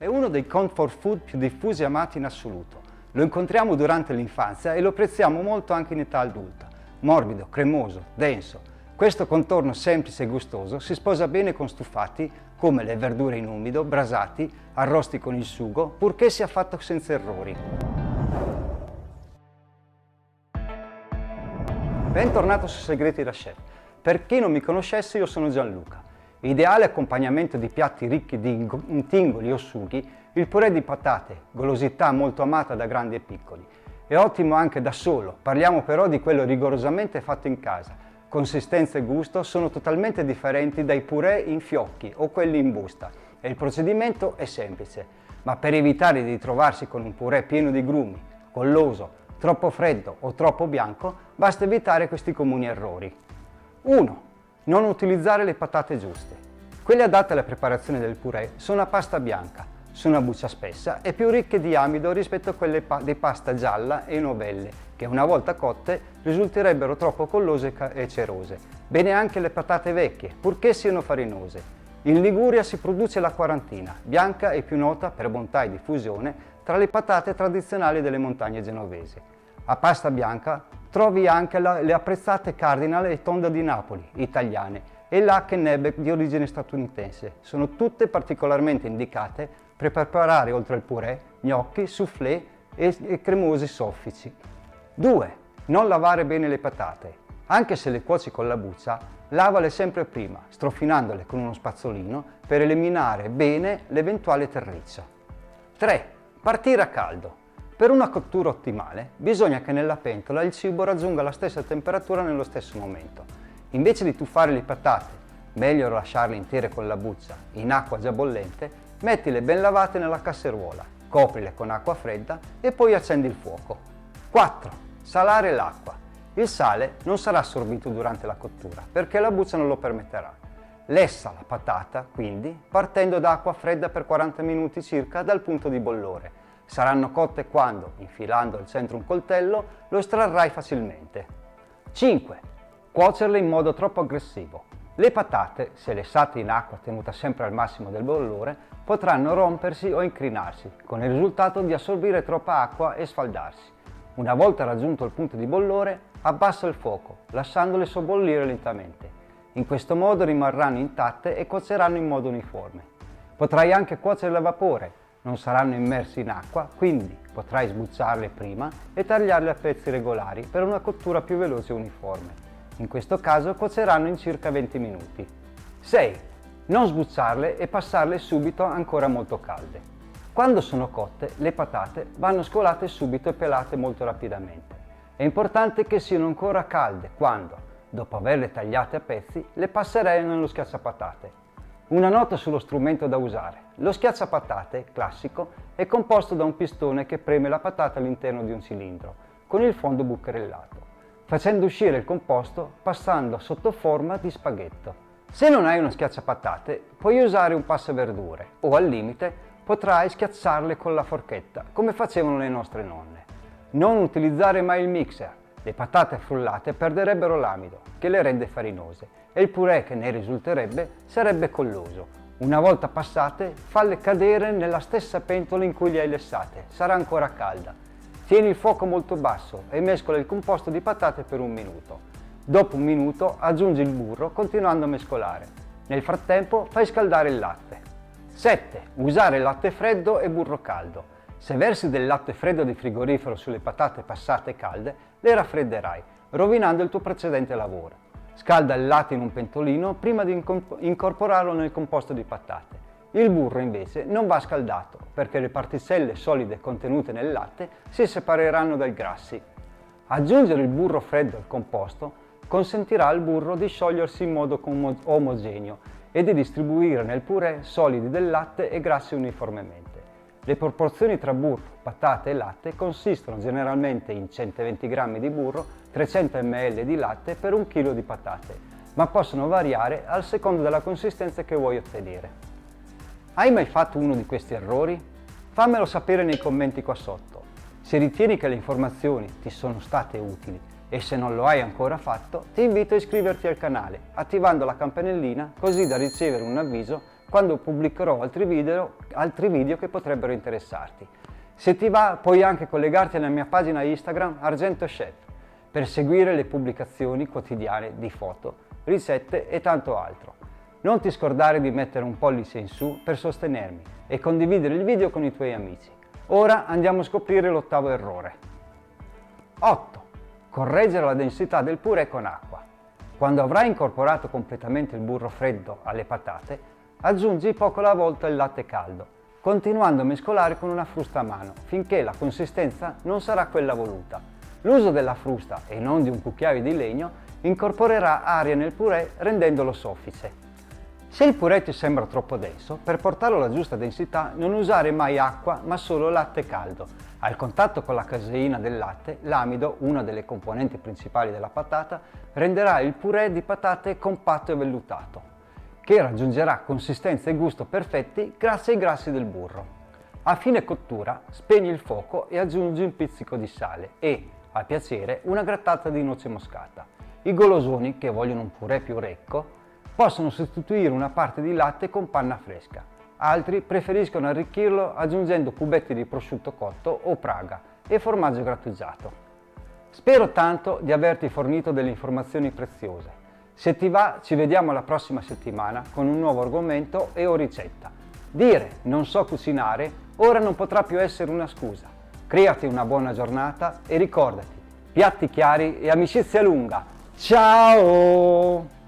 È uno dei comfort food più diffusi e amati in assoluto. Lo incontriamo durante l'infanzia e lo apprezziamo molto anche in età adulta. Morbido, cremoso, denso. Questo contorno semplice e gustoso si sposa bene con stufati come le verdure in umido, brasati, arrosti con il sugo, purché sia fatto senza errori. Bentornato su Segreti da Chef. Per chi non mi conoscesse, io sono Gianluca. Ideale accompagnamento di piatti ricchi di intingoli o sughi, il purè di patate, golosità molto amata da grandi e piccoli. È ottimo anche da solo, parliamo però di quello rigorosamente fatto in casa. Consistenza e gusto sono totalmente differenti dai purè in fiocchi o quelli in busta e il procedimento è semplice, ma per evitare di trovarsi con un purè pieno di grumi, colloso, troppo freddo o troppo bianco, basta evitare questi comuni errori. 1. Non utilizzare le patate giuste. Quelle adatte alla preparazione del purè sono a pasta bianca, sono a buccia spessa e più ricche di amido rispetto a quelle di pasta gialla e novelle, che una volta cotte risulterebbero troppo collose e cerose. Bene anche le patate vecchie, purché siano farinose. In Liguria si produce la quarantina, bianca e più nota per bontà e diffusione tra le patate tradizionali delle montagne genovesi. A pasta bianca trovi anche le apprezzate Cardinal e Tonda di Napoli, italiane, e l'Hack e Nebeck di origine statunitense. Sono tutte particolarmente indicate per preparare oltre al purè, gnocchi, soufflé e cremosi soffici. 2. Non lavare bene le patate. Anche se le cuoci con la buccia, lavale sempre prima, strofinandole con uno spazzolino per eliminare bene l'eventuale terriccio. 3. Partire a caldo. Per una cottura ottimale, bisogna che nella pentola il cibo raggiunga la stessa temperatura nello stesso momento. Invece di tuffare le patate, meglio lasciarle intere con la buccia, in acqua già bollente, mettile ben lavate nella casseruola, coprile con acqua fredda e poi accendi il fuoco. 4. Salare l'acqua. Il sale non sarà assorbito durante la cottura, perché la buccia non lo permetterà. Lessa la patata, quindi, partendo da acqua fredda per 40 minuti circa dal punto di bollore. Saranno cotte quando, infilando al centro un coltello, lo estrarrai facilmente. 5. Cuocerle in modo troppo aggressivo. Le patate, se lessate in acqua tenuta sempre al massimo del bollore, potranno rompersi o incrinarsi, con il risultato di assorbire troppa acqua e sfaldarsi. Una volta raggiunto il punto di bollore, abbassa il fuoco, lasciandole sobbollire lentamente. In questo modo rimarranno intatte e cuoceranno in modo uniforme. Potrai anche cuocerle a vapore. Non saranno immersi in acqua, quindi potrai sbucciarle prima e tagliarle a pezzi regolari per una cottura più veloce e uniforme. In questo caso cuoceranno in circa 20 minuti. 6. Non sbucciarle e passarle subito ancora molto calde. Quando sono cotte, le patate vanno scolate subito e pelate molto rapidamente. È importante che siano ancora calde quando, dopo averle tagliate a pezzi, le passerei nello schiacciapatate. Una nota sullo strumento da usare. Lo schiacciapatate, classico, è composto da un pistone che preme la patata all'interno di un cilindro, con il fondo bucherellato, facendo uscire il composto passando sotto forma di spaghetto. Se non hai uno schiacciapatate, puoi usare un passaverdure o al limite potrai schiacciarle con la forchetta, come facevano le nostre nonne. Non utilizzare mai il mixer. Le patate frullate perderebbero l'amido, che le rende farinose, e il purè che ne risulterebbe sarebbe colloso. Una volta passate, falle cadere nella stessa pentola in cui le hai lessate, sarà ancora calda. Tieni il fuoco molto basso e mescola il composto di patate per 1 minuto. Dopo 1 minuto aggiungi il burro continuando a mescolare. Nel frattempo fai scaldare il latte. 7. Usare latte freddo e burro caldo. Se versi del latte freddo di frigorifero sulle patate passate calde, le raffredderai, rovinando il tuo precedente lavoro. Scalda il latte in un pentolino prima di incorporarlo nel composto di patate. Il burro invece non va scaldato, perché le particelle solide contenute nel latte si separeranno dai grassi. Aggiungere il burro freddo al composto consentirà al burro di sciogliersi in modo omogeneo e di distribuire nel purè solidi del latte e grassi uniformemente. Le proporzioni tra burro, patate e latte consistono generalmente in 120 g di burro, 300 ml di latte per 1 kg di patate, ma possono variare al secondo della consistenza che vuoi ottenere. Hai mai fatto uno di questi errori? Fammelo sapere nei commenti qua sotto. Se ritieni che le informazioni ti sono state utili e se non lo hai ancora fatto, ti invito a iscriverti al canale attivando la campanellina così da ricevere un avviso quando pubblicherò altri video che potrebbero interessarti. Se ti va, puoi anche collegarti alla mia pagina Instagram Argento Chef per seguire le pubblicazioni quotidiane di foto, ricette e tanto altro. Non ti scordare di mettere un pollice in su per sostenermi e condividere il video con i tuoi amici. Ora andiamo a scoprire l'ottavo errore. 8. Correggere la densità del purè con acqua. Quando avrai incorporato completamente il burro freddo alle patate, aggiungi poco alla volta il latte caldo, continuando a mescolare con una frusta a mano finché la consistenza non sarà quella voluta. L'uso della frusta e non di un cucchiaio di legno incorporerà aria nel purè rendendolo soffice. Se il purè ti sembra troppo denso, per portarlo alla giusta densità non usare mai acqua ma solo latte caldo. Al contatto con la caseina del latte, l'amido, una delle componenti principali della patata, renderà il purè di patate compatto e vellutato, che raggiungerà consistenza e gusto perfetti grazie ai grassi del burro. A fine cottura spegni il fuoco e aggiungi un pizzico di sale e, a piacere, una grattata di noce moscata. I golosoni, che vogliono un purè più ricco, possono sostituire una parte di latte con panna fresca. Altri preferiscono arricchirlo aggiungendo cubetti di prosciutto cotto o praga e formaggio grattugiato. Spero tanto di averti fornito delle informazioni preziose. Se ti va, ci vediamo la prossima settimana con un nuovo argomento e o ricetta. Dire non so cucinare ora non potrà più essere una scusa. Creati una buona giornata e ricordati, piatti chiari e amicizia lunga. Ciao!